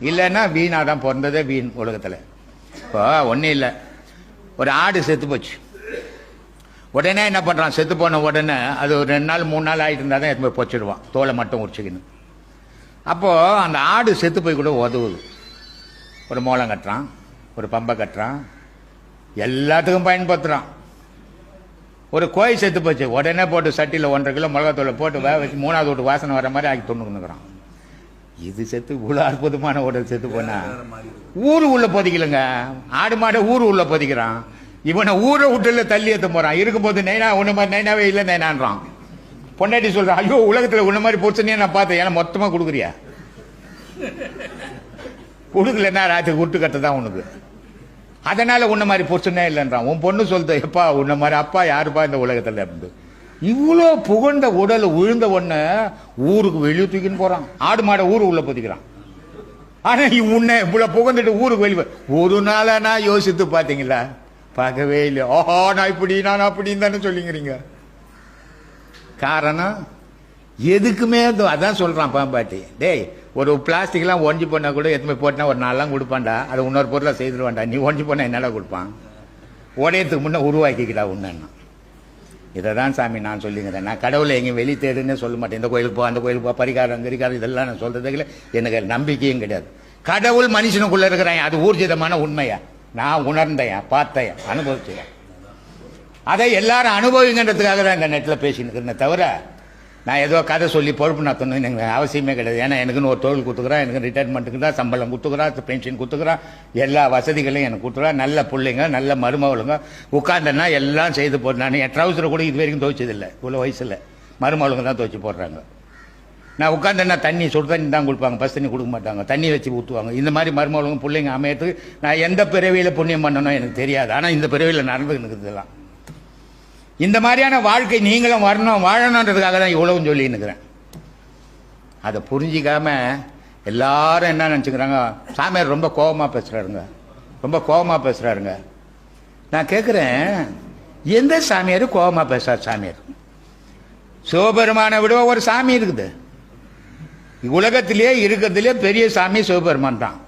இல்லைன்னா வீணாக தான் பிறந்ததே வீண் உலகத்தில். இப்போ ஒன்றும் இல்லை, ஒரு ஆடு செத்து போச்சு. உடனே என்ன பண்ணுறான், செத்து போன உடனே அது ஒரு 2 நாள் 3 நாள் ஆகிட்டு இருந்தால் தான் எடுத்து போய் பொச்சிடுவான், தோலை மட்டும் உரிச்சிக்கணும். அப்போது அந்த ஆடு செத்து போய் கூட உதவுது. ஒரு மோளம் கட்டுறான், ஒரு பம்பை கட்டுறான், எல்லாத்துக்கும் பயன்படுத்துகிறான். ஒரு கோழி செத்து போச்சு, உடனே போட்டு சட்டியில் 1.5 கிலோ மிளகாத்தூளை போட்டு வேக வச்சு 3வது வீட்டு வாசனை வர மாதிரி ஆக்கி தொண்ணுக்குன்னுக்குறான். இது செத்து இவ்வளோ அற்புதமான உடல் செத்து போனா ஊரு உள்ள பொதிக்கலுங்க. ஆடு மாடை ஊரு உள்ள பொதிக்கிறான். இவனை ஊரை விட்டுல தள்ளி ஏற்ற போறான். இருக்கும்போது நைனா உன்ன மாதிரி நைனாவே இல்லை நைனான்றான். பொண்டாட்டி சொல்றான், ஐயோ உலகத்துல உன்ன மாதிரி பொறுத்தனே நான் பார்த்தேன், ஏன்னா மொத்தமா கொடுக்குறியா? கொடுக்கலன்னா ராத்திரி விட்டு கட்ட தான் உனக்கு. அதனால உன்ன மாதிரி பொறுத்தனே இல்லைன்றான். உன் பொண்ணு சொல்லுது, எப்பா உன்ன மாதிரி அப்பா யாருப்பா இந்த உலகத்துல இருந்து. இவ்வளோ புகழ்ந்த உடல் விழுந்த ஒண்ணு ஊருக்கு வெளியே தூக்கின்னு போறான். ஆடு மாடை ஊரு உள்ள பொதிக்கிறான். ஆனா உன்னை இவ்வளவு புகழ்ந்துட்டு ஊருக்கு வெளியே ஒரு நாளா நான் யோசித்து பாத்தீங்களா? பார்க்கவே இல்லை. ஓஹோ நான் இப்படி நான் அப்படின்னு தானே சொல்லிங்கிறீங்க. காரணம் எதுக்குமே அதான் சொல்றான் பாம்பாட்டி. டேய் ஒரு பிளாஸ்டிக்லாம் ஒஞ்சி போனா கூட எதுவுமே போட்டா ஒரு நாளெல்லாம் கொடுப்பான்டா, அதை இன்னொரு பொருளை செய்திருவான்டா. நீ ஒஞ்சி போனா என்னடா கொடுப்பான்? உடையத்துக்கு முன்னே உருவாக்கிக்கிட்டா உன்னு. இதை தான் சாமி நான் சொல்லிங்கிறேன். நான் கடவுளை எங்கேயும் வெளி தேடுன்னு சொல்ல மாட்டேன். இந்த கோயிலுக்கு போ அந்த கோயிலுக்கு போ பரிகாரம் கரிகாரம் இதெல்லாம் நான் சொல்றதுக்கு எனக்கு நம்பிக்கையும் கிடையாது. கடவுள் மனுஷனுக்குள்ள இருக்கிறேன், அது ஊர்ஜிதமான உண்மையா? நான் உணர்ந்தேன், பார்த்தேன், அனுபவிச்சேன். அதை எல்லாரும் அனுபவிங்கன்றதுக்காக தான் இந்த நெட்டில் பேசினுக்கிறேன் தவிர நான் ஏதோ கதை சொல்லி பொறுப்பு நடத்தணும் எனக்கு அவசியமே கிடையாது. ஏன்னா எனக்குன்னு ஒரு தொழில் கொடுத்துக்குறான், எனக்கு ரிட்டைர்மெண்ட்டுக்கு தான் சம்பளம் கொடுத்துக்குறான், பென்ஷன் கொடுத்துக்குறான், எல்லா வசதிகளையும் எனக்கு கொடுத்துக்குறான். நல்ல பிள்ளைங்க நல்ல மருமகளுங்க உட்காந்தன்னா எல்லாம் செய்து போட்டு. நான் என் ட்ரௌசரை கூட இது வரைக்கும் துவைச்சதில்லை. இவ்வளோ வயசில் மருமகளுங்க தான் துவைச்சி போடுறாங்க. நான் உட்காந்தேன்னா தண்ணி சுடு தண்ணி தான் கொடுப்பாங்க, பஸ் தண்ணி கொடுக்க மாட்டாங்க, தண்ணி வச்சு ஊற்றுவாங்க. இந்த மாதிரி மருமகளுங்க பிள்ளைங்க அமையத்துக்கு நான் எந்த பிறவியில் புண்ணியம் பண்ணணும் எனக்கு தெரியாது. ஆனால் இந்த பிறவியில் நடந்துக்கிறதுலாம் இந்த மாதிரியான வாழ்க்கை நீங்களும் வரணும் வாழணுன்றதுக்காக தான் இவ்வளவும் சொல்லின்னுக்கிறேன். அதை புரிஞ்சிக்காம எல்லாரும் என்ன நினச்சிக்கிறாங்க, சாமியார் ரொம்ப கோபமாக பேசுகிறாருங்க, ரொம்ப கோபமாக பேசுகிறாருங்க. நான் கேட்குறேன், எந்த சாமியார் கோபமாக பேசுகிறார்? சாமியார் சிவபெருமானை விட ஒரு சாமி இருக்குது உலகத்திலேயே இருக்கிறதுலே பெரிய சாமி சிவபெருமான் தான்.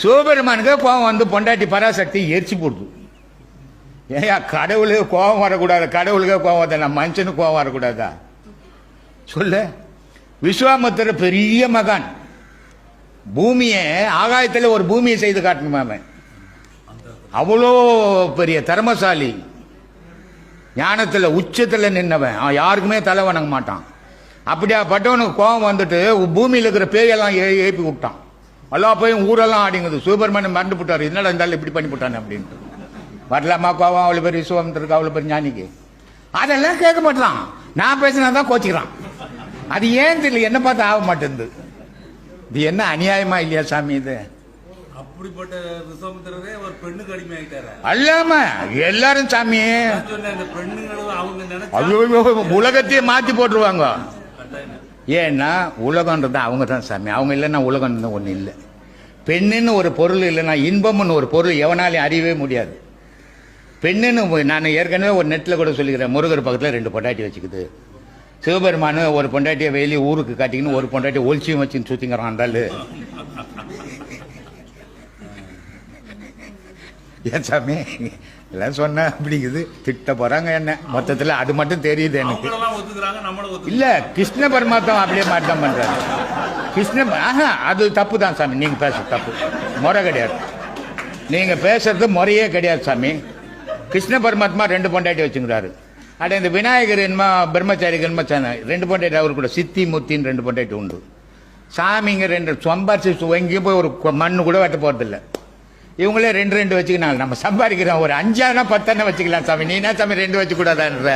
சிவபெருமானுக்கு கோபம் வந்து பொண்டாட்டி பராசக்தி எரிச்சு போடுது. ஏயா கடவுளுக்கு கோபம் வரக்கூடாது? கடவுளுக்கு கோபம் வர நம்ம மனுஷனுக்கு கோபம் வரக்கூடாதா? சொல்ல. விஸ்வாமித்திர பெரிய மகான், பூமியை ஆகாயத்தில் ஒரு பூமியை செய்து காட்டணுமாம. அவ்வளோ பெரிய திறமசாலி, ஞானத்தில் உச்சத்தில் நின்னவன், யாருக்குமே தலை வணங்க மாட்டான். அப்படியா பட்டவனுக்கு கோபம் வந்துட்டு பூமியில் இருக்கிற பேயெல்லாம் எழுப்பி விட்டான். எல்லா பேயும் ஊரெல்லாம் ஆடிங்குது. சூப்பர்மேன் மறந்து விட்டார், என்னடா இருந்தாலும் இப்படி பண்ணி விட்டானே அப்படின்ட்டு. வரலாமா கோவம்? அவ்வளோ பேர் விஸ்வாமித்திருக்கு, அவ்வளோ பேர் ஞானிக்கு அதெல்லாம் கேட்க மாட்டான். நான் பேசினா தான் கோச்சிக்கிறான். அது ஏன் தெரியல, என்ன பார்த்து ஆக மாட்டேங்குது. இது என்ன அநியாயமா இல்லையா சாமி? இது அப்படிப்பட்ட விஸ்வாமித்திரரே ஒரு பெண்ணுக்கு அடிமையாயிட்டாரு. அல்லாம எல்லாரும் சாமி உலகத்தையே மாத்தி போட்டுருவாங்க. ஏன்னா உலகம்ன்றது அவங்க தான் சாமி. அவங்க இல்லைன்னா உலகம் ஒண்ணு இல்லை. பெண்ணுன்னு ஒரு பொருள் இல்லைன்னா இன்பம்னு ஒரு பொருள் எவனாலையும் அறியவே முடியாது. பெண்ணுன்னு நான் ஏற்கனவே ஒரு நெட்டில் கூட சொல்லிக்கிறேன். முருகர் பக்கத்தில் 2 பொண்டாட்டி வச்சுக்குது. சிவபெருமானு ஒரு பொண்டாட்டியை வெளியே ஊருக்கு காட்டிக்கின்னு ஒரு பொண்டாட்டி ஒளிச்சியும் வச்சுன்னு சுத்திங்கிறான். அந்தாலு ஏன் சாமி எல்லாம் சொன்ன அப்படிங்குது, திட்ட போறாங்க என்ன. மொத்தத்தில் அது மட்டும் தெரியுது எனக்கு. இல்ல கிருஷ்ண பரமாத்மா அப்படியே மாற்றம் பண்றாரு. அது தப்பு தான் சாமி. நீங்க பேசுறது தப்பு, முறை கிடையாது. நீங்க பேசுறது முறையே கிடையாது சாமி. கிருஷ்ண பரமாத்மா 2 பொண்டாட்டி வச்சுக்கிறாரு. அட இந்த விநாயகர் என்னமா பிரம்மச்சாரி கர்மச்சான 2 பொண்டாட்டி, அவர் கூட சித்தி முத்தின்னு 2 பொண்டாட்டி உண்டு. சாமிங்க 2 சம்பாரிச்சு எங்கேயும் போய் ஒரு மண்ணு கூட வெட்ட போறதில்ல. இவங்களே 2 வச்சுக்கினாங்க. நம்ம சம்பாதிக்கிறோம் ஒரு 5 10 வச்சுக்கலாம் சாமி. நீ என்ன சாமி 2 வச்சு கூடாதான்ற.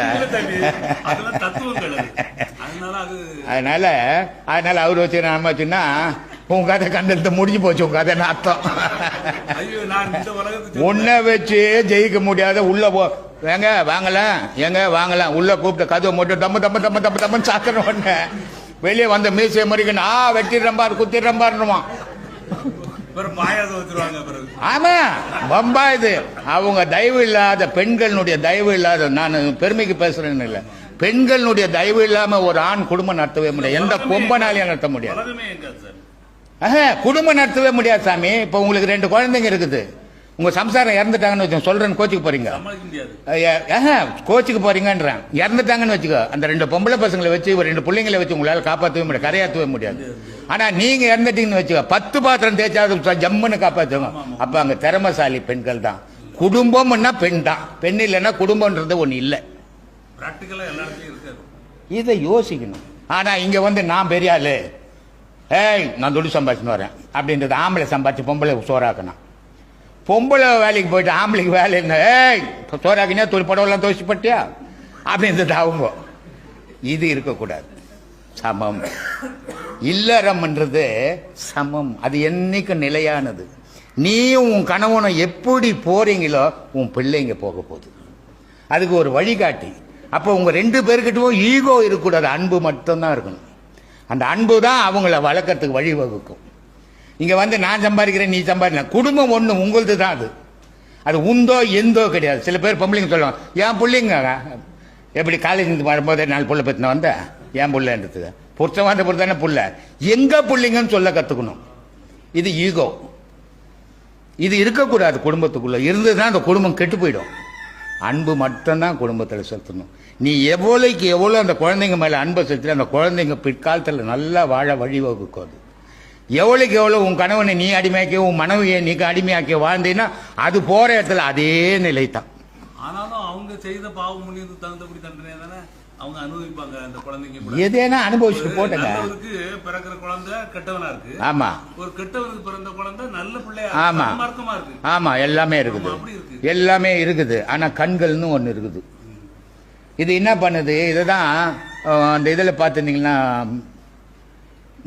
அதனால அவர் வச்சு நம்ம வச்சுன்னா உன் கதை கண்டத்தை முடிஞ்சு போச்சு. உன் கதை அர்த்தம் உன்னை வச்சு ஜெயிக்க முடியாத. உள்ள போ எங்க வாங்கலாம், எங்க வாங்கலாம் உள்ள கூப்பிட்ட கதவை மட்டும் தம்ம தம்ம தம்ம தம்ம தம்மன்னு சாத்திரம் ஒண்ணு வெளியே வந்த மீசையை மறிக்கணும். வெட்டிடுறம்பாரு குத்திடுறம்பாருவான். ஆமா பம்பா இது. அவங்க தயவு இல்லாத, பெண்களுடைய தயவு இல்லாத, நான் பெருமைக்கு பேசுறேன்னு இல்லை, பெண்களுடைய தயவு இல்லாம ஒரு ஆண் குடும்பம் நடத்தவே முடியாது. எந்த கொம்பனாலையும் நடத்த முடியாது. குடும்பம் நடத்தவே முடியாது சாமி. இப்போ உங்களுக்கு 2 குழந்தைங்க இருக்குது, உங்க சம்சாரம் இறந்துட்டாங்கன்னு வச்சுக்கோ, சொல்றேன்னு கோச்சுக்கு போறீங்க. சமாளிக்க முடியாது. கோச்சுக்கு போறீங்கன்றேன். இறந்துட்டாங்கன்னு வச்சுக்கோ, அந்த 2 பொம்பளை பசங்களை வச்சு 2 பிள்ளைங்களை வச்சு உங்களால காப்பாற்றவே முடியாது, கரையாற்றவே முடியாது. ஆனா நீங்க இறந்துட்டீங்கன்னு வச்சுக்கோ, 10 பாத்திரம் தேய்ச்சாவது ஜம்முன்னு காப்பாற்றுங்க. அப்ப அங்க திறமசாலி பெண்கள் தான். குடும்பம்னா பெண் தான், பெண் இல்லைன்னா குடும்பம்ன்றது ஒண்ணு இல்லை. பிராக்டிக்கலா எல்லா இடத்துலயும் இருக்காது. இதை யோசிக்கணும். ஆனா இங்க வந்து நான் பெரிய ஆளு, நான் துடி சம்பாதிச்சுன்னு வரேன் அப்படின்றது ஆம்பளை சம்பாதிச்சு பொம்பளை சோறாக்கணும். பொம்பளை வேலைக்கு போயிட்டு ஆம்பளைக்கு வேலை என்ன, சோறாக்கினா துணி படவெல்லாம் துவச்சி பட்டியா அப்படின்றது அவங்க. இது இருக்கக்கூடாது. சமம் இல்லறம்ன்றது சமம், அது என்னைக்கு நிலையானது. நீயும் உன் கணவனும் எப்படி போறீங்களோ உன் பிள்ளைங்க போக போகுது. அதுக்கு ஒரு வழிகாட்டி. அப்போ உங்க 2 பேருக்கிட்டும் ஈகோ இருக்கக்கூடாது, அன்பு மட்டும்தான் இருக்கணும். அந்த அன்பு தான் அவங்கள வளர்க்கறதுக்கு வழிவகுக்கும். இங்க வந்து நான் சம்பாதிக்கிறேன் நீ சம்பாதிக்க, குடும்பம் ஒண்ணு உங்களது தான். அது உந்தோ எந்தோ கிடையாது. சில பேர் பொம்பளைங்க சொல்லுவாங்க, என் பிள்ளைங்க எப்படி காலேஜ் வரும்போது 4 புள்ள பத்தின வந்த என் புள்ளன்றதுக்கு புருஷன் வந்த பொறுத்தானே புள்ள, எங்க பிள்ளைங்கன்னு சொல்ல கத்துக்கணும். இது ஈகோ. இது இருக்கக்கூடாது. குடும்பத்துக்குள்ள இருந்ததுதான் அந்த குடும்பம் கெட்டு போயிடும். அன்பு மட்டும்தான் குடும்பத்தில் செலுத்தணும். நீ எவ்வளோக்கு எவ்வளோ அந்த குழந்தைங்க மேல அன்பை செலுத்தி அந்த குழந்தைங்க பிற்காலத்தில் நல்லா வாழ வழிவகுக்கும். அது எவ்வளோக்கு எவ்வளோ உன் கணவனை நீ அடிமையாக்கி உன் மனைவியை நீ அடிமையாக்கி வாழ்ந்தீங்கன்னா அது போற இடத்துல அதே நிலை தான். ஆனாலும் அவங்க செய்த பாவம் புண்ணியத்துக்கு தகுந்தபடி தண்டனை தானே அவங்க அனுபவிப்பாங்க. அந்த குழந்தைங்க எதேனா அனுபவிச்சுட்டு போட்டுங்க. பிறக்கிற குழந்தை கெட்டவனா இருக்கு, ஆமா. ஒரு கெட்டவனுக்கு பிறந்த குழந்தை நல்ல பிள்ளையா, ஆமா இருக்கு. ஆமா, எல்லாமே இருக்குது, எல்லாமே இருக்குது. ஆனா கண்கள்னு ஒண்ணு இருக்குது. இது என்ன பண்ணுது, இதுதான் அந்த இதில் பார்த்துருந்தீங்கன்னா,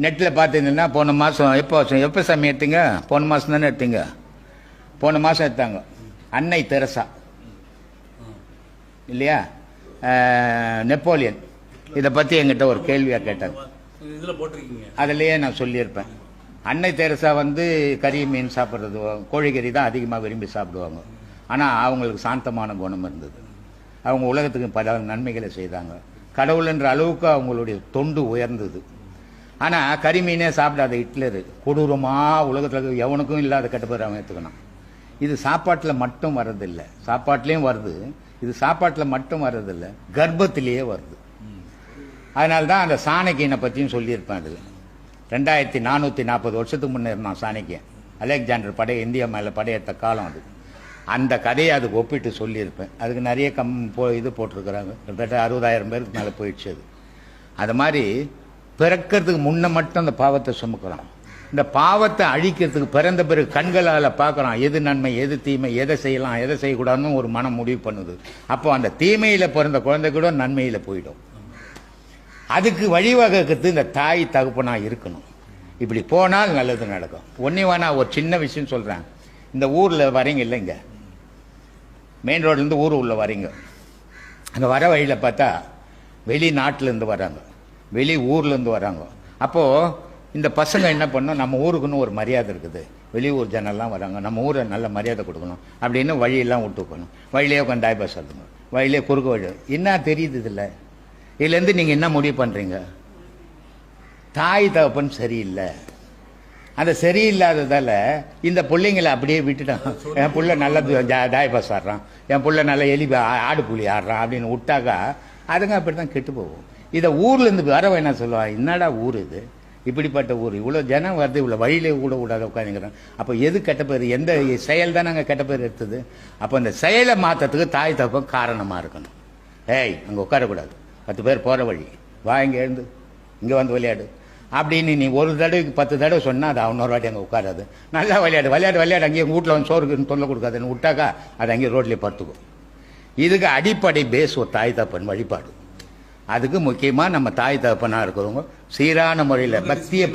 நெட்டில் பார்த்துருந்தீங்கன்னா, போன மாதம் எப்போ சாமி எடுத்தீங்க? போன மாதம் தானே எடுத்தீங்க? போன மாதம் எடுத்தாங்க அன்னை தெரசா இல்லையா, நெப்போலியன். இதை பற்றி என்கிட்ட ஒரு கேள்வியாக கேட்டாங்க. அதுலேயே நான் சொல்லியிருப்பேன். அன்னை தெரசா வந்து கறி மீன் சாப்பிட்றது, கோழிக்கறி தான் அதிகமாக விரும்பி சாப்பிடுவாங்க. ஆனால் அவங்களுக்கு சாந்தமான குணம் இருந்தது. அவங்க உலகத்துக்கு பல நன்மைகளை செய்தாங்க. கடவுள்ன்ற அளவுக்கு அவங்களுடைய தொண்டு உயர்ந்தது. ஆனால் கறிமீனே சாப்பிடாத ஹிட்லர் கொடூரமாக உலகத்தில் எவனுக்கும் இல்லாத கெட்ட பேர் அவன் எடுத்துக்கணும். இது சாப்பாட்டில் மட்டும் வர்றதில்லை, சாப்பாட்டிலையும் வருது. இது சாப்பாட்டில் மட்டும் வர்றதில்லை, கர்ப்பத்திலேயே வருது. அதனால்தான் அந்த சாணக்கியனை பற்றியும் சொல்லியிருப்பேன். அதில் 2440 வருஷத்துக்கு முன்னே இருந்தான் சாணக்கியன். அலெக்சாண்டர் இந்தியா மேலே படையெடுத்த காலம் அது. அந்த கதையை அதுக்கு ஒப்பிட்டு சொல்லியிருப்பேன். அதுக்கு நிறைய இது போட்டிருக்கிறாங்க. கிட்டத்தட்ட 60,000 பேருக்கு மேலே போயிடுச்சு. அது மாதிரி பிறக்கிறதுக்கு முன்ன மட்டும் அந்த பாவத்தை சுமக்கிறான். இந்த பாவத்தை அழிக்கிறதுக்கு பிறந்த பிறகு கண்களால் பார்க்குறான், எது நன்மை எது தீமை, எதை செய்யலாம் எதை செய்யக்கூடாதுன்னு ஒரு மனம் முடிவு பண்ணுது. அப்போ அந்த தீமையில் பிறந்த குழந்தை கூட நன்மையில் போயிடும். அதுக்கு வழிவகுக்கிறது இந்த தாய் தகப்பனாக இருக்கணும். இப்படி போனால் நல்லது நடக்கும். ஒன்றே வேணா ஒரு சின்ன விஷயம் சொல்கிறேன். இந்த ஊரில் வரீங்க இல்லைங்க, மெயின் ரோட்லேருந்து ஊர் உள்ள வரீங்க. அங்கே வர வழியில் பார்த்தா வெளிநாட்டிலேருந்து வராங்க, வெளி ஊர்லேருந்து வராங்க. அப்போது இந்த பசங்க என்ன பண்ணோம், நம்ம ஊருக்குன்னு ஒரு மரியாதை இருக்குது, வெளியூர் ஜனெல்லாம் வராங்க, நம்ம ஊரை நல்ல மரியாதை கொடுக்கணும் அப்படின்னு வழியெல்லாம் விட்டுக்கணும். வழியிலே உட்காந்து டாய்பாஸ் சொல்லுங்க, வழியிலே குறுக்க வழி என்ன தெரியுது இதில். இதுலேருந்து நீங்கள் என்ன முடிவு பண்ணுறீங்க? தாய் தகப்பன் சரியில்லை. அந்த சரியில்லாததால் இந்த பிள்ளைங்களை அப்படியே விட்டுட்டான். என் பிள்ளை நல்லா டாய்பாஸ் ஆடுறான், என் பிள்ளை நல்லா ஆடு புலி ஆடுறான் அப்படின்னு விட்டாக்கா அதுங்க அப்படி தான் கெட்டு போகும். இதை ஊர்லேருந்து வரவன் என்ன சொல்லுவான், என்னடா ஊர் இது, இப்படிப்பட்ட ஊர், இவ்வளோ ஜனம் வருது, இவ்வளோ வழியிலே கூட விடாத உட்காந்துங்கிறான். அப்போ எது கெட்ட பேர், எந்த செயல் தான் நாங்கள் கெட்ட பேர் எடுத்தது? அப்போ அந்த செயலை மாற்றத்துக்கு தாய் தகப்பன் காரணமாக இருக்கணும். அங்கே உட்காரக்கூடாது, 10 பேர் போகிற வழி, வா இங்கே எழுந்து இங்கே வந்து விளையாடு அப்படின்னு நீ ஒரு தடவைக்கு 10 தடவை சொன்னால் அது அவனொரு வாட்டி அங்கே உட்காராது. நல்லா விளையாடு விளையாடு விளையாடு, அங்கேயே வீட்டில் வந்து சோறுக்குன்னு தொல்லை கொடுக்காதுன்னு விட்டாக்கா அது அங்கேயே ரோட்லேயே படுத்துக்கும். இதுக்கு அடிப்படை பேஸ் ஒரு தாய் தகப்பன் வழிபாடு. அதுக்கு முக்கியமாக நம்ம தாய் தகப்பனாக இருக்கிறவங்க சீரான முறையில் பக்தியை